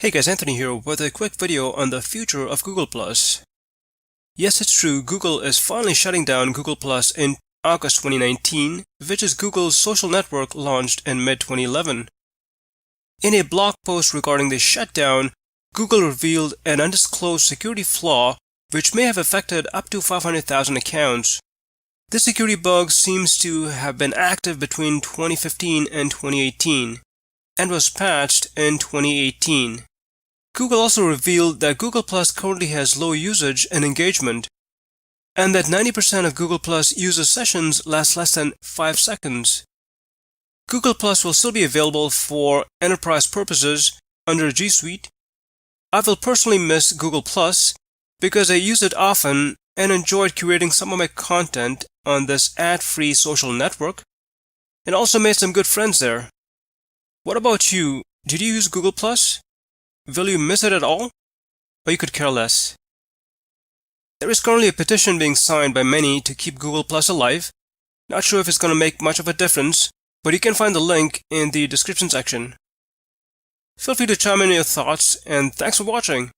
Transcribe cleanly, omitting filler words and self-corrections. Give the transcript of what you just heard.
Hey guys, Anthony here with a quick video on the future of Google+. Yes, it's true, Google is finally shutting down Google+ in August 2019, which is Google's social network launched in mid-2011. In a blog post regarding the shutdown, Google revealed an undisclosed security flaw which may have affected up to 500,000 accounts. This security bug seems to have been active between 2015 and 2018 and was patched in 2018. Google also revealed that Google+ currently has low usage and engagement, and that 90% of Google+ user sessions last less than 5 seconds. Google+ will still be available for enterprise purposes under G Suite. I will personally miss Google+ because I use it often and enjoyed curating some of my content on this ad-free social network, and also made some good friends there. What about you? Did you use Google+? Will you miss it at all? Or you could care less? There is currently a petition being signed by many to keep Google+ alive. Not sure if it's going to make much of a difference, but you can find the link in the description section. Feel free to chime in your thoughts, and thanks for watching.